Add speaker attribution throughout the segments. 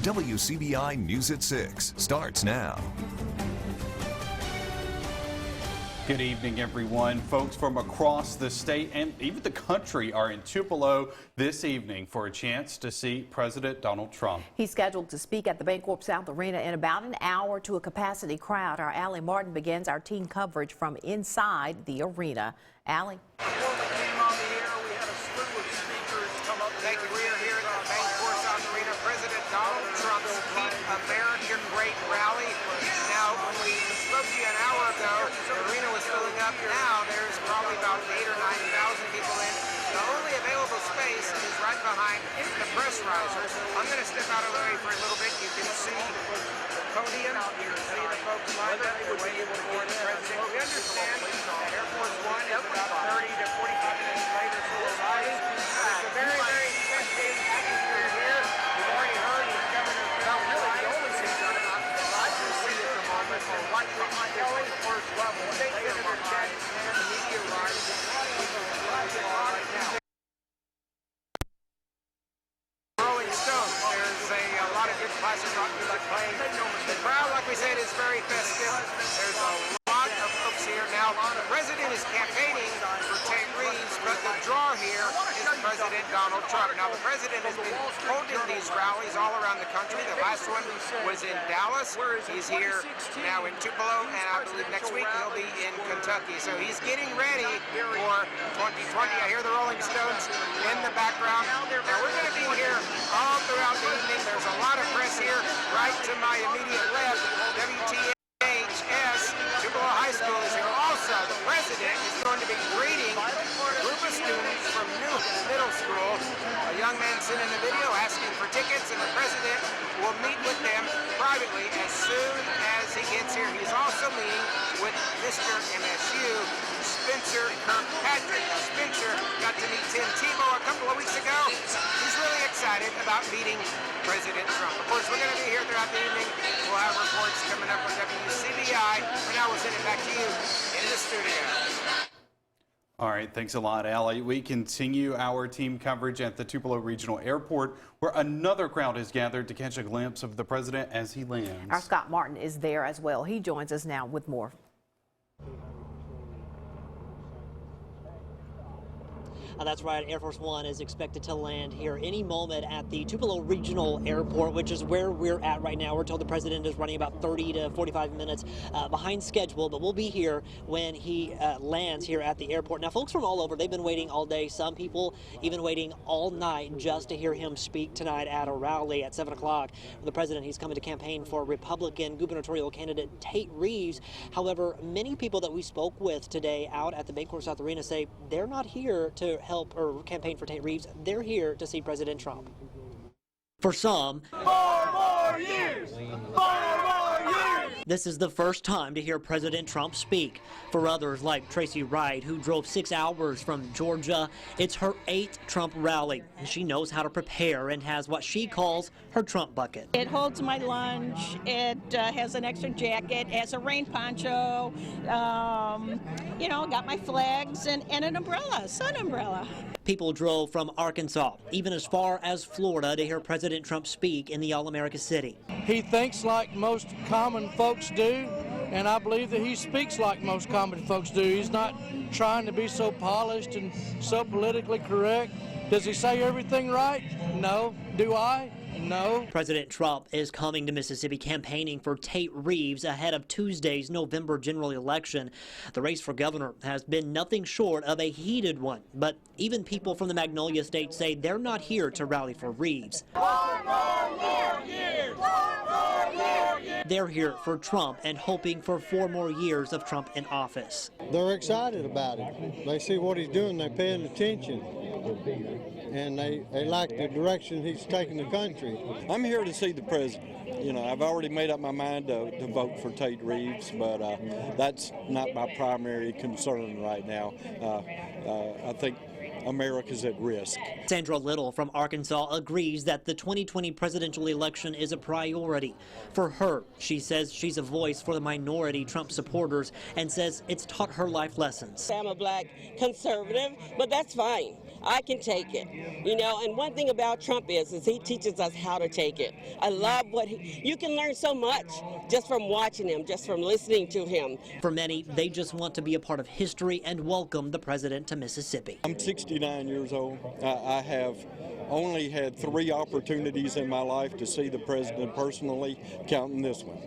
Speaker 1: WCBI News at 6 starts now.
Speaker 2: Good evening, everyone. Folks from across the state and even the country are in Tupelo this evening for a chance to see President Donald Trump.
Speaker 3: He's scheduled to speak at the Bancorp South Arena in about an hour to a capacity crowd. Our Allie Martin begins our team coverage from inside the arena. Allie.
Speaker 4: Before we came on the air, we had a slew of speakers come up. Thank you. We are here at the Bancorp South Arena. President Donald Trump's Keep America Great rally. Now, when we spoke to you an hour ago, the arena was filling up. Now there's probably about 8,000 or 9,000 people in. The only available space is right behind the press risers. I'm going to step out of the way for a little bit. You can see the podium. You can see the folks lined up. They're waiting for the president. We understand that Air Force One is about 30 to 45 minutes later, so arriving. It's a very, very festive atmosphere here. We've already heard the governor. Now, really, the only thing that I can see at the moment is what Kelly, first level, State Senator Chad and the media arrived. Right now. Rolling Stones. There's a lot of good classic rock music playing. The crowd, like we said, is very festive. There's a lot of folks here. Now, the president is campaigning for Tate Reeves, but the draw here is President Donald Trump. Now, the president has been holding these rallies all around the country. The last one was in Dallas. He's here now in Tupelo, and I believe next week he'll be in Kentucky. So he's getting ready for 2020. I hear the Rolling Stones in the background. Now, we're going to be here all throughout the evening. There's a lot of press here right to my immediate left. WTHS, Tupelo High School is here also. The president is going to be greeting a group of students from New Middle School. A young man sent in a video asking for tickets, and the president will meet with them privately as soon as he gets here. He's also meeting with Mr. MSU, Spencer Kirkpatrick. Now, Spencer got to meet Tim Tebow a couple of weeks ago. He's really excited about meeting President Trump. Of course, we're going to be here throughout the evening. We'll have reports coming up on WCBI. For now, we'll send it back to you in the studio.
Speaker 2: All right, thanks a lot, Allie. We continue our team coverage at the Tupelo Regional Airport, where another crowd has gathered to catch a glimpse of the president as he lands.
Speaker 3: Our Scott Martin is there as well. He joins us now with more.
Speaker 5: That's right. Air Force One is expected to land here any moment at the Tupelo Regional Airport, which is where we're at right now. We're told the president is running about 30 to 45 minutes behind schedule, but we'll be here when he lands here at the airport. Now, folks from all over, they've been waiting all day. Some people even waiting all night just to hear him speak tonight at a rally at 7 o'clock. The president, he's coming to campaign for Republican gubernatorial candidate Tate Reeves. However, many people that we spoke with today out at the Bancorp South Arena say they're not here to help or campaign for Tate Reeves. They're here to see President Trump. For some, 4 more years! 4 more years! This is the first time to hear President Trump speak. For others, like Tracy Wright, who drove 6 hours from Georgia, it's her 8th Trump rally. She knows how to prepare and has what she calls her Trump bucket.
Speaker 6: It holds my lunch. It has an extra jacket, has a rain poncho, you know, got my flags and an umbrella, sun umbrella.
Speaker 5: People drove from Arkansas, even as far as Florida, to hear President Trump speak in the All-America city.
Speaker 7: He thinks like most common folks do, and I believe that he speaks like most common folks do. He's not trying to be so polished and so politically correct. Does he say everything right? No. Do I? No.
Speaker 5: President Trump is coming to Mississippi campaigning for Tate Reeves ahead of Tuesday's November general election. The race for governor has been nothing short of a heated one, but even people from the Magnolia State say they're not here to rally for Reeves. 4 more years! 4 more years! They're here for Trump and hoping for 4 more years of Trump in office.
Speaker 8: They're excited about it. They see what he's doing, they're paying attention. And they like the direction he's taking the country.
Speaker 9: I'm here to see the president. You know, I've already made up my mind to vote for Tate Reeves, but that's not my primary concern right now. I think America's at risk.
Speaker 5: Sandra Little from Arkansas agrees that the 2020 presidential election is a priority. For her, she says she's a voice for the minority Trump supporters and says it's taught her life lessons.
Speaker 10: I'm a black conservative, but that's fine. I can take it. You know, and one thing about Trump is he teaches us how to take it. I love you can learn so much just from watching him, just from listening to him.
Speaker 5: For many, they just want to be a part of history and welcome the president to Mississippi.
Speaker 9: I'm 69 years old. I have only had 3 opportunities in my life to see the president personally, counting this one.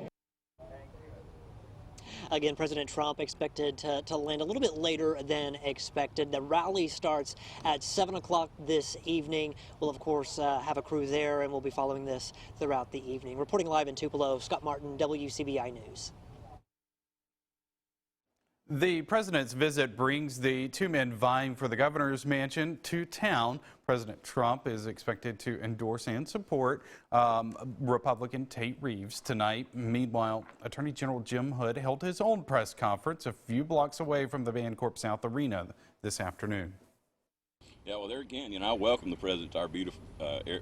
Speaker 5: Again, President Trump expected to land a little bit later than expected. The rally starts at 7 o'clock this evening. We'll, of course, have a crew there, and we'll be following this throughout the evening. Reporting live in Tupelo, Scott Martin, WCBI News.
Speaker 2: The president's visit brings the 2 men vying for the governor's mansion to town. President Trump is expected to endorse and support Republican Tate Reeves tonight. Meanwhile, Attorney General Jim Hood held his own press conference a few blocks away from the Bancorp South Arena this afternoon.
Speaker 11: Yeah, well, there again, I welcome the president to our beautiful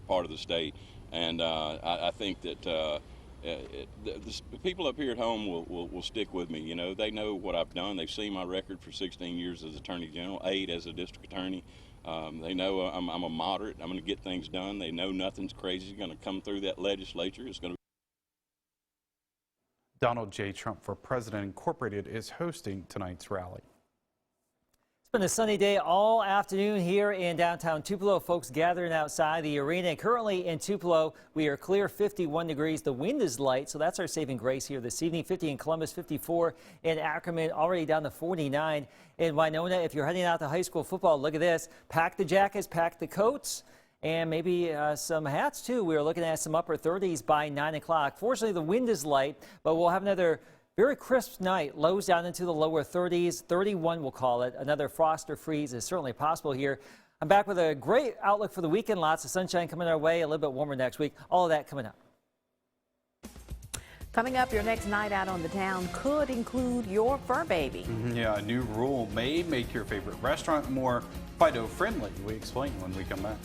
Speaker 11: part of the state, and I think that the people up here at home will stick with me. They know what I've done. They've seen my record for 16 years as Attorney General, 8 as a district attorney. They know I'm a moderate. I'm going to get things done. They know nothing's crazy going to come through that legislature. It's going to.
Speaker 2: Donald J. Trump for President Incorporated is hosting tonight's rally.
Speaker 12: It's been a sunny day all afternoon here in downtown Tupelo. Folks gathering outside the arena. Currently in Tupelo, we are clear, 51 degrees. The wind is light, so that's our saving grace here this evening. 50 in Columbus, 54 in Ackerman, already down to 49 in Winona. If you're heading out to high school football, look at this. Pack the jackets, pack the coats, and maybe some hats too. We are looking at some upper 30s by 9 o'clock. Fortunately, the wind is light, but we'll have another very crisp night. Lows down into the lower 30s, 31 we'll call it. Another frost or freeze is certainly possible here. I'm back with a great outlook for the weekend. Lots of sunshine coming our way, a little bit warmer next week. All of that coming up.
Speaker 3: Coming up, your next night out on the town could include your fur baby.
Speaker 2: Yeah, a new rule may make your favorite restaurant more Fido-friendly. We explain when we come back.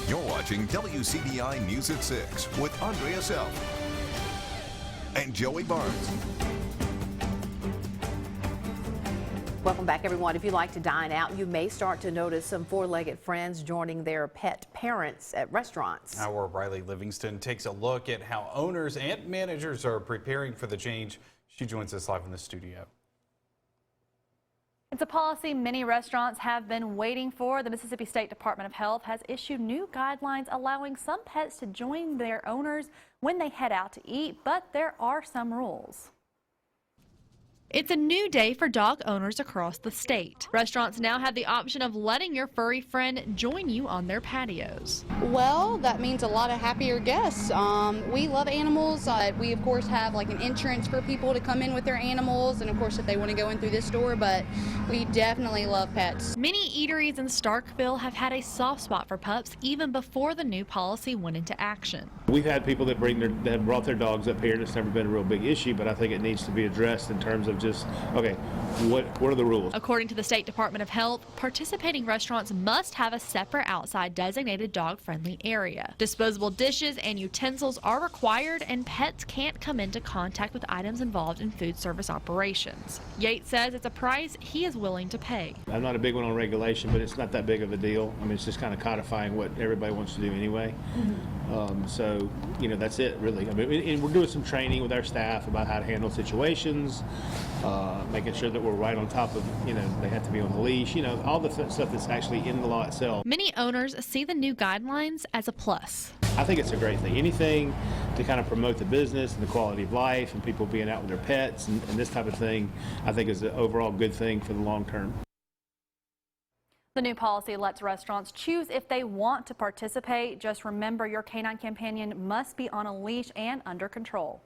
Speaker 1: You're watching WCBI News at 6 with Andrea Self and Joey Barnes.
Speaker 3: Welcome back, everyone. If you like to dine out, you may start to notice some four-legged friends joining their pet parents at restaurants.
Speaker 2: Our Riley Livingston takes a look at how owners and managers are preparing for the change. She joins us live in the studio.
Speaker 13: It's a policy many restaurants have been waiting for. The Mississippi State Department of Health has issued new guidelines allowing some pets to join their owners when they head out to eat, but there are some rules. It's a new day for dog owners across the state. Restaurants now have the option of letting your furry friend join you on their patios.
Speaker 14: Well, that means a lot of happier guests. We love animals. We, of course, have like an entrance for people to come in with their animals, and of course, if they want to go in through this door, but we definitely love pets.
Speaker 13: Many eateries in Starkville have had a soft spot for pups even before the new policy went into action.
Speaker 15: We've had people that have brought their dogs up here, and it's never been a real big issue, but I think it needs to be addressed in terms of just, okay, what are the rules?
Speaker 13: According to the State Department of Health, participating restaurants must have a separate outside designated dog-friendly area. Disposable dishes and utensils are required, and pets can't come into contact with items involved in food service operations. Yates says it's a price he is willing to pay.
Speaker 15: I'm not a big one on regulation, but it's not that big of a deal. I mean, it's just kind of codifying what everybody wants to do anyway. So, that's it, really. I mean, and we're doing some training with our staff about how to handle situations, making sure that we're right on top of, they have to be on the leash, all the stuff that's actually in the law itself.
Speaker 13: Many owners see the new guidelines as a plus.
Speaker 15: I think it's a great thing. Anything to kind of promote the business and the quality of life and people being out with their pets and this type of thing, I think is an overall good thing for the long term.
Speaker 13: The new policy lets restaurants choose if they want to participate. Just remember, your canine companion must be on a leash and under control.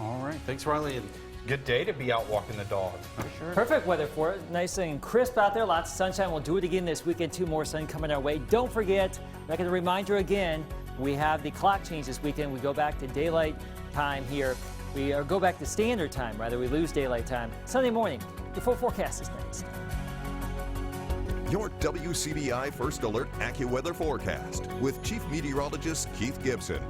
Speaker 2: All right, thanks, Riley. And good day to be out walking the dog. For sure.
Speaker 12: Perfect weather for it. Nice and crisp out there. Lots of sunshine. We'll do it again this weekend. 2 more sun coming our way. Don't forget, I'm going to remind you again, we have the clock change this weekend. We go back to daylight time here. We go back to standard time, rather. We lose daylight time. Sunday morning, your full forecast is next.
Speaker 1: Your WCBI First Alert AccuWeather forecast with Chief Meteorologist Keith Gibson.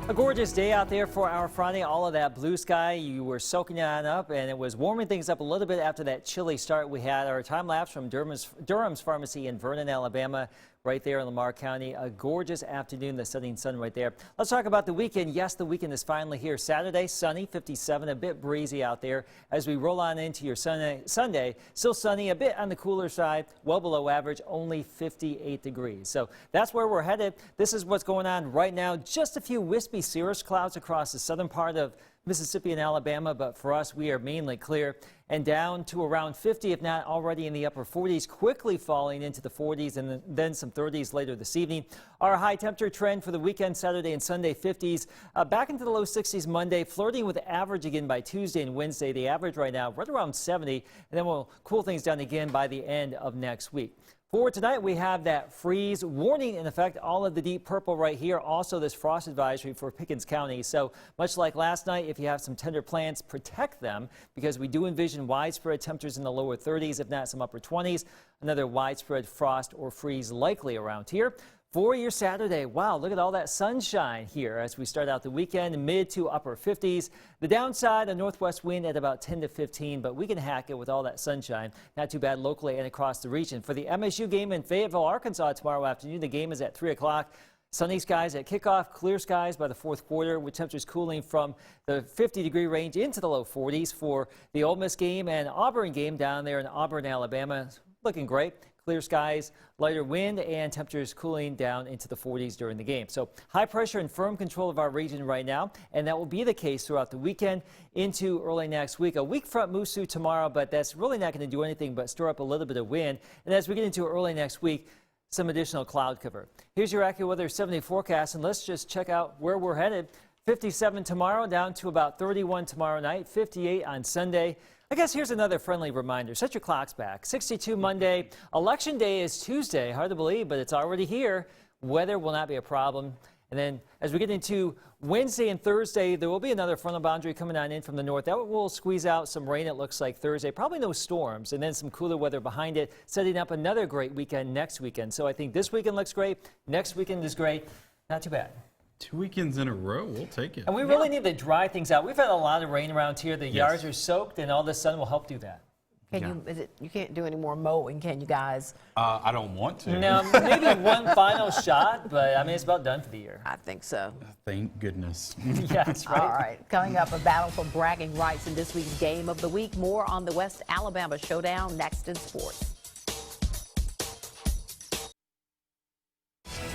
Speaker 12: A gorgeous day out there for our Friday. All of that blue sky, you were soaking that up, and it was warming things up a little bit after that chilly start. We had our time lapse from Durham's Pharmacy in Vernon, Alabama, right there in Lamar County. A gorgeous afternoon, the setting sun right there. Let's talk about the weekend. Yes, the weekend is finally here. Saturday, sunny, 57, a bit breezy out there. As we roll on into your Sunday, still sunny, a bit on the cooler side, well below average, only 58 degrees. So that's where we're headed. This is what's going on right now. Just a few wispy cirrus clouds across the southern part of Mississippi and Alabama, but for us, we are mainly clear and down to around 50, if not already in the upper 40s, quickly falling into the 40s and then some 30s later this evening. Our high temperature trend for the weekend, Saturday and Sunday, 50s, back into the low 60s Monday, flirting with average again by Tuesday and Wednesday. The average right now right around 70, and then we'll cool things down again by the end of next week. For tonight, we have that freeze warning in effect, all of the deep purple right here. Also, this frost advisory for Pickens County. So much like last night, if you have some tender plants, protect them, because we do envision widespread temperatures in the lower 30s, if not some upper 20s. Another widespread frost or freeze likely around here. For your Saturday, wow, look at all that sunshine here as we start out the weekend, mid to upper 50s. The downside, a northwest wind at about 10 to 15, but we can hack it with all that sunshine. Not too bad locally and across the region. For the MSU game in Fayetteville, Arkansas tomorrow afternoon, the game is at 3 o'clock. Sunny skies at kickoff, clear skies by the fourth quarter, with temperatures cooling from the 50-degree range into the low 40s. For the Ole Miss game and Auburn game down there in Auburn, Alabama, looking great. Clear skies, lighter wind, and temperatures cooling down into the 40s during the game. So high pressure and firm control of our region right now, and that will be the case throughout the weekend into early next week. A weak front moves through tomorrow, but that's really not going to do anything but stir up a little bit of wind. And as we get into early next week, some additional cloud cover. Here's your AccuWeather 7-day forecast, and let's just check out where we're headed. 57 tomorrow, down to about 31 tomorrow night, 58 on Sunday. I guess here's another friendly reminder. Set your clocks back. 62 Monday. Election day is Tuesday. Hard to believe, but it's already here. Weather will not be a problem. And then as we get into Wednesday and Thursday, there will be another frontal boundary coming on in from the north. That will squeeze out some rain, it looks like Thursday. Probably no storms, and then some cooler weather behind it, setting up another great weekend next weekend. So I think this weekend looks great. Next weekend is great. Not too bad.
Speaker 2: 2 weekends in a row, we'll take it.
Speaker 12: And we really need to dry things out. We've had a lot of rain around here. The yards are soaked, and all the sun will help do that.
Speaker 3: You can't do any more mowing, can you guys?
Speaker 2: I don't want to.
Speaker 12: No, maybe one final shot, but I mean, it's about done for the year.
Speaker 3: I think so.
Speaker 2: Thank goodness.
Speaker 12: Yeah, that's right.
Speaker 3: All right, coming up, a battle for bragging rights in this week's Game of the Week. More on the West Alabama Showdown next in sports.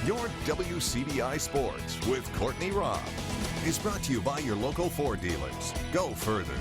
Speaker 1: Your WCBI Sports with Courtney Robb is brought to you by your local Ford dealers. Go further.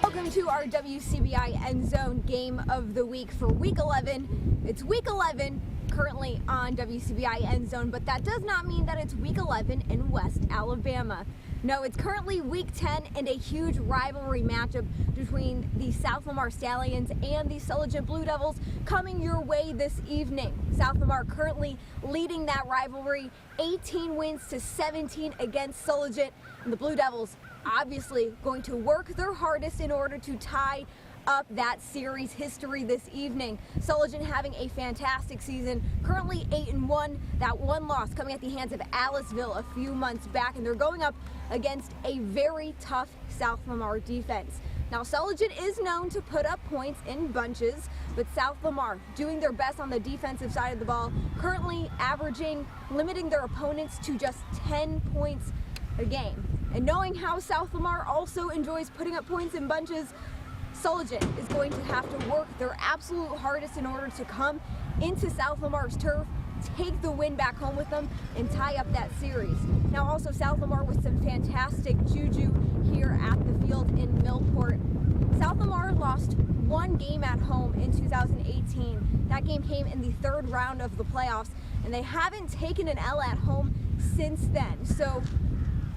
Speaker 16: Welcome to our WCBI End Zone Game of the Week for Week 11. It's Week 11 currently on WCBI End Zone, but that does not mean that it's Week 11 in West Alabama. No, it's currently Week 10 and a huge rivalry matchup between the South Lamar Stallions and the Sulligent Blue Devils coming your way this evening. South Lamar currently leading that rivalry, 18 wins to 17 against Sulligent, and the Blue Devils obviously going to work their hardest in order to tie up that series history this evening. Sulligent having a fantastic season, currently 8-1. That one loss coming at the hands of Aliceville a few months back, and they're going up against a very tough South Lamar defense. Now, Sulligent is known to put up points in bunches, but South Lamar doing their best on the defensive side of the ball, currently limiting their opponents to just 10 points a game. And knowing how South Lamar also enjoys putting up points in bunches, Sulligent is going to have to work their absolute hardest in order to come into South Lamar's turf, take the win back home with them, and tie up that series. Now also South Lamar with some fantastic juju here at the field in Millport. South Lamar lost one game at home in 2018. That game came in the third round of the playoffs, and they haven't taken an L at home since then. So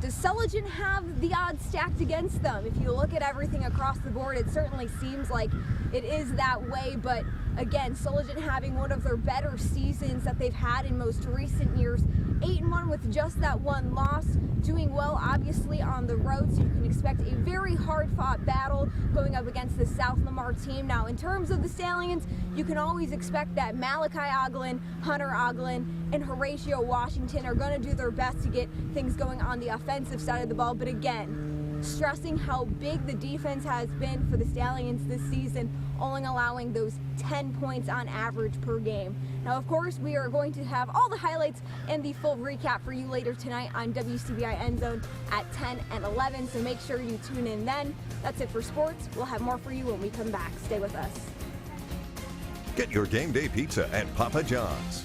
Speaker 16: does Sulligent have the odds stacked against them? If you look at everything across the board, it certainly seems like it is that way, but again, Sulligent having one of their better seasons that they've had in most recent years, 8-1 with just that one loss, doing well obviously on the road, so you can expect a very hard-fought battle going up against the South Lamar team. Now, in terms of the Stallions, you can always expect that Malachi Oglin, Hunter Oglin, and Horatio Washington are going to do their best to get things going on the offensive side of the ball, but again, stressing how big the defense has been for the Stallions this season, only allowing those 10 points on average per game. Now, of course, we are going to have all the highlights and the full recap for you later tonight on WCBI End Zone at 10 and 11, so make sure you tune in then. That's it for sports. We'll have more for you when we come back. Stay with us.
Speaker 1: Get your game day pizza at Papa John's.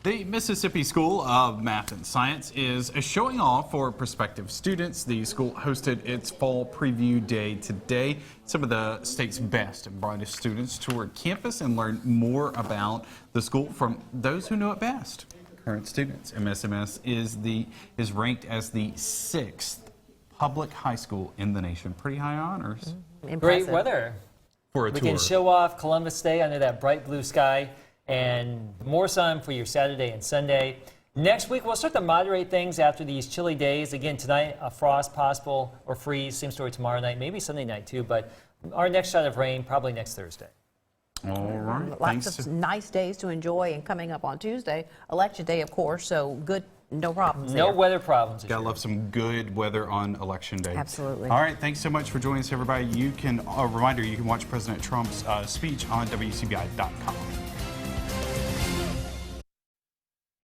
Speaker 2: The Mississippi School of Math and Science is showing off for prospective students. The school hosted its fall preview day today. Some of the state's best and brightest students toured campus and learned more about the school from those who know it best. Current students. MSMS is ranked as the 6th public high school in the nation. Pretty high honors.
Speaker 12: Great weather.
Speaker 2: For a
Speaker 12: we
Speaker 2: tour.
Speaker 12: can show off Columbus Day under that bright blue sky, and more sun for your Saturday and Sunday. Next week, we'll start to moderate things after these chilly days. Again, tonight, a frost possible or freeze. Same story tomorrow night, maybe Sunday night too, but our next shot of rain probably next Thursday.
Speaker 2: All right.
Speaker 3: Lots of nice days to enjoy, and coming up on Tuesday, Election Day, of course, so good, no problems
Speaker 12: No
Speaker 3: there.
Speaker 12: weather problems.
Speaker 2: Gotta love some good weather on Election Day.
Speaker 3: Absolutely.
Speaker 2: All right, thanks so much for joining us, everybody. A reminder, you can watch President Trump's speech on WCBI.com.